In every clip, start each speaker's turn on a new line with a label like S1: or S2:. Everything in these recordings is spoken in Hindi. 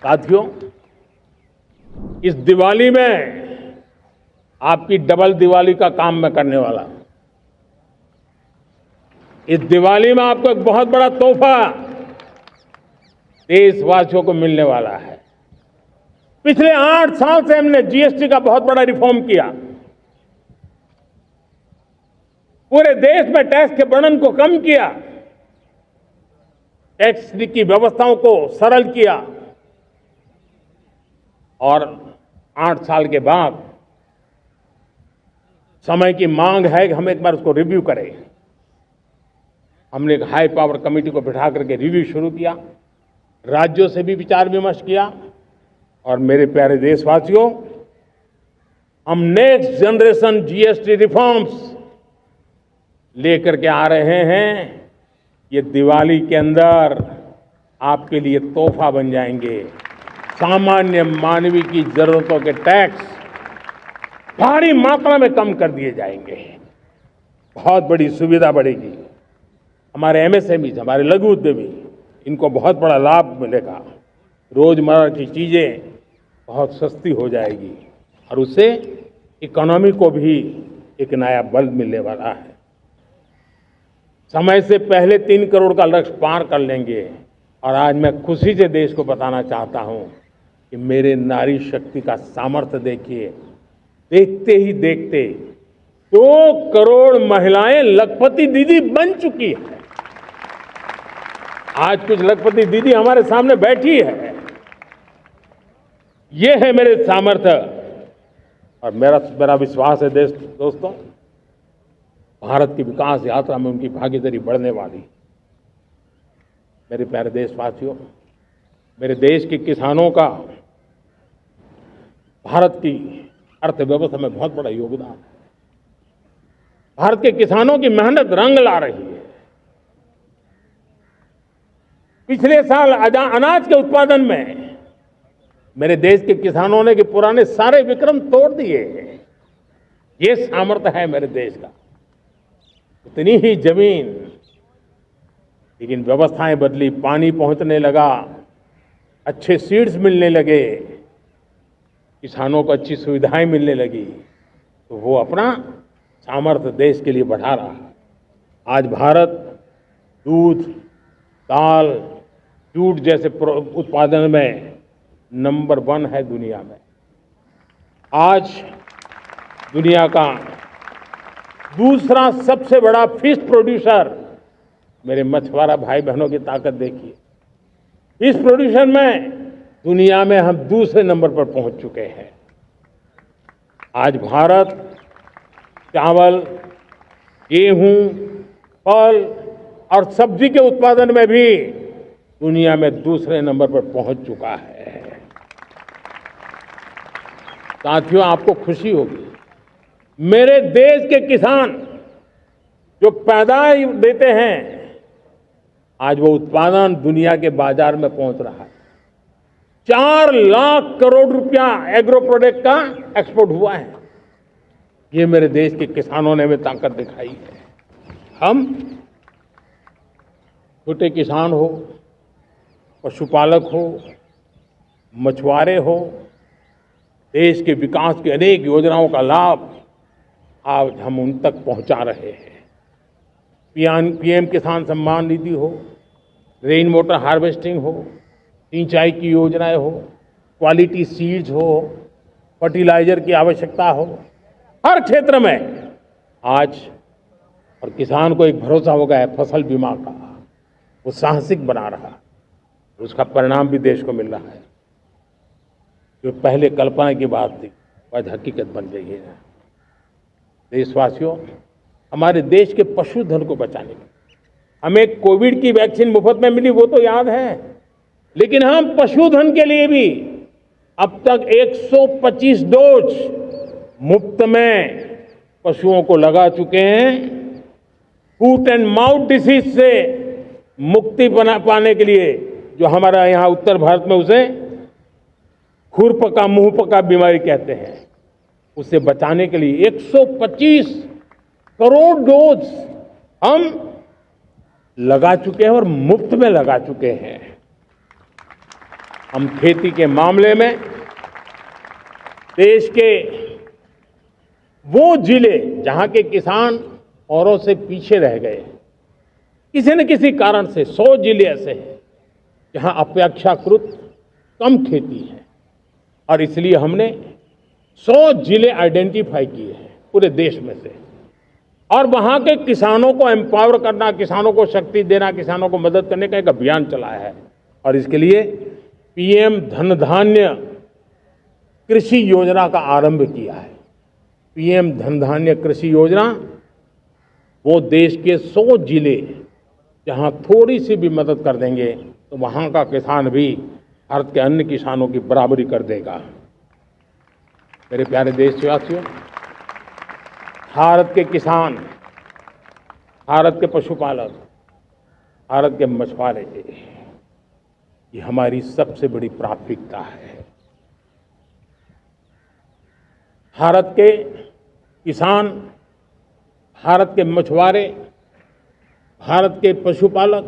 S1: साथियों, इस दिवाली में आपकी डबल दिवाली का काम मैं करने वाला हूं। इस दिवाली में आपको एक बहुत बड़ा तोहफा देशवासियों को मिलने वाला है। पिछले 8 साल से हमने जीएसटी का बहुत बड़ा रिफॉर्म किया। पूरे देश में टैक्स के बर्डन को कम किया, टैक्स की व्यवस्थाओं को सरल किया और 8 साल के बाद समय की मांग है कि हम एक बार उसको रिव्यू करें। हमने एक हाई पावर कमेटी को बिठा करके रिव्यू शुरू किया, राज्यों से भी विचार विमर्श किया और मेरे प्यारे देशवासियों, हम नेक्स्ट जनरेशन जीएसटी रिफॉर्म्स लेकर के आ रहे हैं। ये दिवाली के अंदर आपके लिए तोहफा बन जाएंगे। सामान्य मानवीय की जरूरतों के टैक्स भारी मात्रा में कम कर दिए जाएंगे। बहुत बड़ी सुविधा बढ़ेगी। हमारे एमएसएमई, हमारे लघु उद्यमी, इनको बहुत बड़ा लाभ मिलेगा। रोजमर्रा की चीजें बहुत सस्ती हो जाएगी और उससे इकोनॉमी को भी एक नया बल मिलने वाला है। समय से पहले 3 करोड़ का लक्ष्य पार कर लेंगे और आज मैं खुशी से देश को बताना चाहता हूं कि मेरे नारी शक्ति का सामर्थ्य देखिए। देखते ही देखते 2 करोड़ महिलाएं लखपति दीदी बन चुकी है। आज कुछ लखपति दीदी हमारे सामने बैठी है। ये है मेरे सामर्थ्य और मेरा विश्वास है दोस्तों, भारत की विकास यात्रा में उनकी भागीदारी बढ़ने वाली। मेरे प्यारे देशवासियों, मेरे देश के किसानों का भारत की अर्थव्यवस्था में बहुत बड़ा योगदान है। भारत के किसानों की मेहनत रंग ला रही है। पिछले साल अनाज के उत्पादन में मेरे देश के किसानों ने के पुराने सारे विक्रम तोड़ दिए हैं। ये सामर्थ्य है मेरे देश का। उतनी ही जमीन, लेकिन व्यवस्थाएं बदली, पानी पहुंचने लगा, अच्छे सीड्स मिलने लगे, किसानों को अच्छी सुविधाएं मिलने लगी, तो वो अपना सामर्थ्य देश के लिए बढ़ा रहा है। आज भारत दूध, दाल, जूट जैसे उत्पादन में नंबर 1 है दुनिया में। आज दुनिया का दूसरा सबसे बड़ा फिश प्रोड्यूसर, मेरे मछुआरा भाई बहनों की ताकत देखिए। फिश प्रोड्यूसर में दुनिया में हम दूसरे नंबर पर पहुंच चुके हैं। आज भारत चावल, गेहूं, फल और सब्जी के उत्पादन में भी दुनिया में दूसरे नंबर पर पहुंच चुका है। साथियों, आपको खुशी होगी, मेरे देश के किसान जो पैदावार देते हैं, आज वो उत्पादन दुनिया के बाजार में पहुंच रहा है। 4 लाख करोड़ रुपया एग्रो प्रोडक्ट का एक्सपोर्ट हुआ है। ये मेरे देश के किसानों ने हमें ताकत दिखाई है। हम छोटे किसान हो, पशुपालक हो, मछुआरे हो, देश के विकास की अनेक योजनाओं का लाभ आज हम उन तक पहुंचा रहे हैं। पीएम किसान सम्मान निधि हो, रेन वाटर हार्वेस्टिंग हो, सिंचाई की योजनाएं हो, क्वालिटी सीड्स हो, फर्टिलाइजर की आवश्यकता हो, हर क्षेत्र में आज और किसान को एक भरोसा हो गया है फसल बीमा का। वो साहसिक बना रहा है, उसका परिणाम भी देश को मिल रहा है। जो पहले कल्पना की बात थी, आज हकीकत बन गई है। देशवासियों, हमारे देश के पशुधन को बचाने में हमें कोविड की वैक्सीन मुफ्त में मिली, वो तो याद है, लेकिन हम पशुधन के लिए भी अब तक 125 डोज मुफ्त में पशुओं को लगा चुके हैं। फूट एंड माउथ डिसीज से मुक्ति पाने के लिए, जो हमारा यहाँ उत्तर भारत में उसे खुरपका मुंहपका बीमारी कहते हैं, उसे बचाने के लिए 125 करोड़ डोज हम लगा चुके हैं और मुफ्त में लगा चुके हैं। हम खेती के मामले में देश के वो जिले जहां के किसान औरों से पीछे रह गए, किसी न किसी कारण से 100 जिले ऐसे हैं जहां अपेक्षाकृत कम खेती है, और इसलिए हमने 100 जिले आइडेंटिफाई किए हैं पूरे देश में से, और वहां के किसानों को एम्पावर करना, किसानों को शक्ति देना, किसानों को मदद करने का एक अभियान चलाया है। और इसके लिए पीएम धन धान्य कृषि योजना का आरंभ किया है। पीएम धन धान्य कृषि योजना वो देश के 100 जिले जहां थोड़ी सी भी मदद कर देंगे तो वहां का किसान भी भारत के अन्य किसानों की बराबरी कर देगा। मेरे प्यारे देशवासियों, भारत के किसान, भारत के पशुपालक, भारत के मछुआरे, ये हमारी सबसे बड़ी प्राथमिकता है। भारत के किसान, भारत के मछुआरे, भारत के पशुपालक,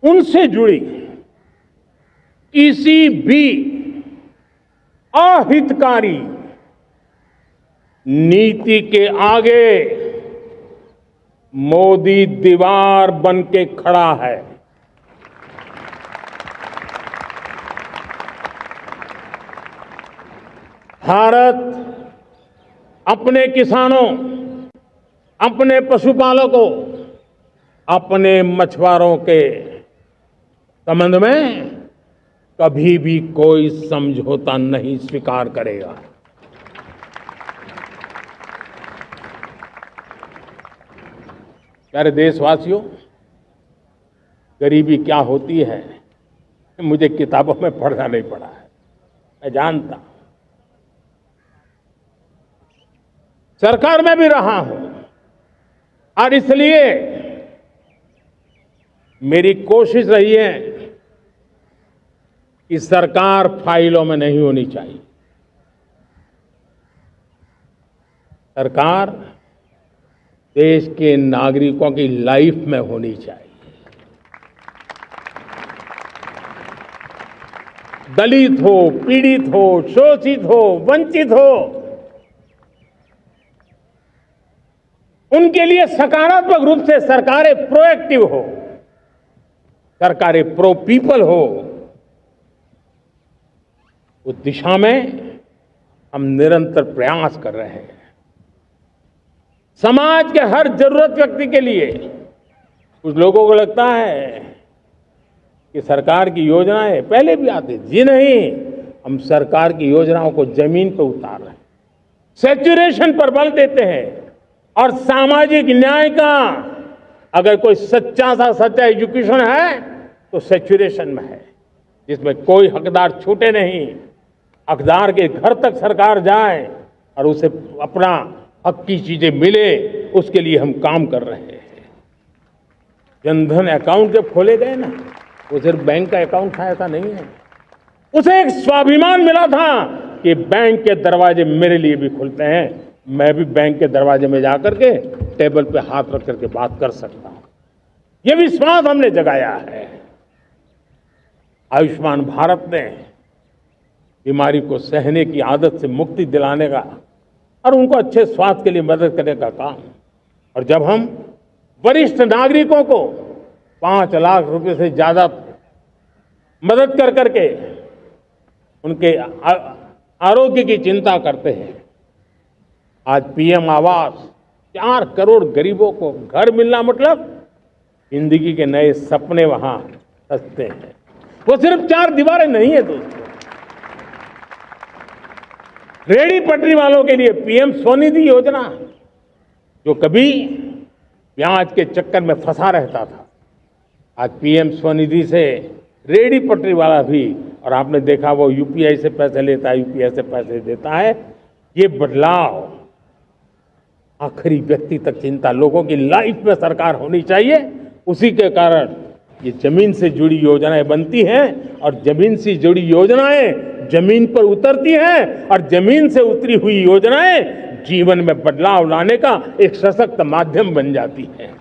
S1: उनसे जुड़ी किसी भी अहितकारी नीति के आगे मोदी दीवार बन के खड़ा है। भारत अपने किसानों, अपने पशुपालकों, अपने मछुआरों के संबंध में कभी भी कोई समझौता नहीं स्वीकार करेगा। प्यारे देशवासियों, गरीबी क्या होती है मुझे किताबों में पढ़ना नहीं पड़ा है, मैं जानता हूं, सरकार में भी रहा हूं, और इसलिए मेरी कोशिश रही है कि सरकार फाइलों में नहीं होनी चाहिए। सरकार देश के नागरिकों की लाइफ में होनी चाहिए। दलित हो, पीड़ित हो, शोषित हो, वंचित हो, उनके लिए सकारात्मक रूप से सरकारें प्रोएक्टिव हो, सरकारें प्रो पीपल हो, उस दिशा में हम निरंतर प्रयास कर रहे हैं। समाज के हर जरूरत व्यक्ति के लिए, कुछ लोगों को लगता है कि सरकार की योजनाएं पहले भी आती, जी नहीं, हम सरकार की योजनाओं को जमीन पर उतार रहे हैं, सैचुरेशन पर बल देते हैं, और सामाजिक न्याय का अगर कोई सच्चा एजुकेशन है तो सैचुरेशन में है, जिसमें कोई हकदार छूटे नहीं, हकदार के घर तक सरकार जाए और उसे अपना हक की चीजें मिले, उसके लिए हम काम कर रहे हैं। जनधन अकाउंट जब खोले गए ना, वो सिर्फ बैंक का अकाउंट था ऐसा नहीं है, उसे एक स्वाभिमान मिला था कि बैंक के दरवाजे मेरे लिए भी खुलते हैं, मैं भी बैंक के दरवाजे में जाकर के टेबल पे हाथ रख करके बात कर सकता हूं। ये विश्वास हमने जगाया है। आयुष्मान भारत ने बीमारी को सहने की आदत से मुक्ति दिलाने का और उनको अच्छे स्वास्थ्य के लिए मदद करने का काम, और जब हम वरिष्ठ नागरिकों को 5 लाख रुपए से ज्यादा मदद कर करके उनके आरोग्य की चिंता करते हैं, आज पीएम आवास 4 करोड़ गरीबों को घर मिलना मतलब जिंदगी के नए सपने वहां सजते हैं। वो सिर्फ 4 दीवारें नहीं है दोस्तों। रेहड़ी पटरी वालों के लिए पीएम स्वनिधि योजना, जो कभी ब्याज के चक्कर में फंसा रहता था, आज पीएम स्वनिधि से रेहड़ी पटरी वाला भी, और आपने देखा वो यूपीआई से पैसे लेता है, यूपीआई से पैसे देता है। ये बदलाव आखिरी व्यक्ति तक चिंता, लोगों की लाइफ में सरकार होनी चाहिए। उसी के कारण ये जमीन से जुड़ी योजनाएं बनती हैं, और जमीन से जुड़ी योजनाएं जमीन पर उतरती हैं, और जमीन से उतरी हुई योजनाएं जीवन में बदलाव लाने का एक सशक्त माध्यम बन जाती हैं।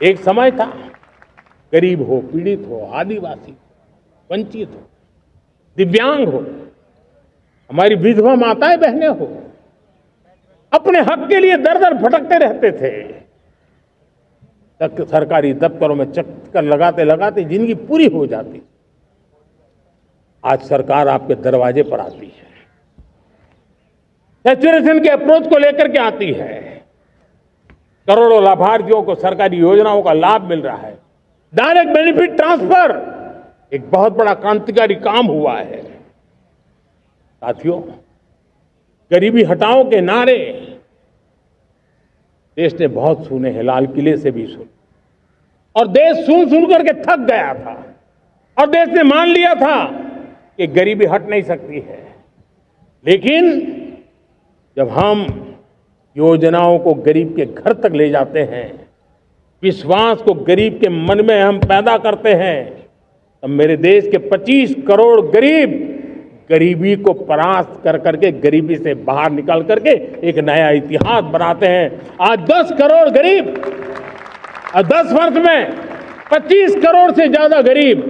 S1: एक समय था, गरीब हो, पीड़ित हो, आदिवासी, वंचित हो, दिव्यांग हो, हमारी विधवा माताएं बहनें हो, अपने हक के लिए दर दर भटकते रहते थे। तक सरकारी दफ्तरों में चक्कर लगाते लगाते जिंदगी पूरी हो जाती। आज सरकार आपके दरवाजे पर आती है, सैचुरेशन के अप्रोच को लेकर के आती है, करोड़ों लाभार्थियों को सरकारी योजनाओं का लाभ मिल रहा है। डायरेक्ट बेनिफिट ट्रांसफर एक बहुत बड़ा क्रांतिकारी काम हुआ है। साथियों, गरीबी हटाओ के नारे देश ने बहुत सुने हैं, लाल किले से भी सुने, और देश सुन सुन करके थक गया था, और देश ने मान लिया था कि गरीबी हट नहीं सकती है। लेकिन जब हम योजनाओं को गरीब के घर तक ले जाते हैं, विश्वास को गरीब के मन में हम पैदा करते हैं, तब मेरे देश के 25 करोड़ गरीब गरीबी को परास्त कर करके, गरीबी से बाहर निकल करके एक नया इतिहास बनाते हैं। आज 10 करोड़ गरीब, और 10 वर्ष में 25 करोड़ से ज्यादा गरीब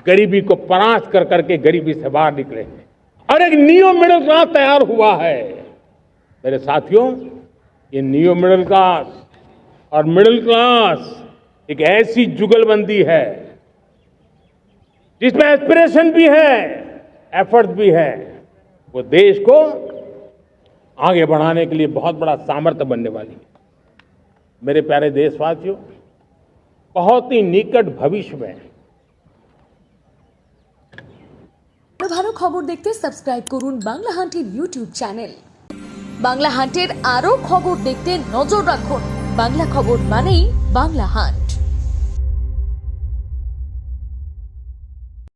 S1: गरीबी को परास्त कर करके गरीबी से बाहर निकले हैं, और एक न्यू मिडिल क्लास तैयार हुआ है। मेरे साथियों, ये न्यू मिडिल क्लास और मिडिल क्लास एक ऐसी जुगलबंदी है जिसमें एस्पिरेशन भी है, एफर्ट भी है। वो देश को आगे बढ़ाने के लिए बहुत बड़ा सामर्थ्य बनने वाली है। मेरे प्यारे देशवासियों, बहुत ही निकट भविष्य में
S2: ভালো খবর দেখতে সাবস্ক্রাইব করুন বাংলা হান্টের ইউটিউব চ্যানেল। বাংলা হান্টের আরও খবর দেখতে নজর রাখুন। বাংলা খবর মানেই বাংলা হান্ট।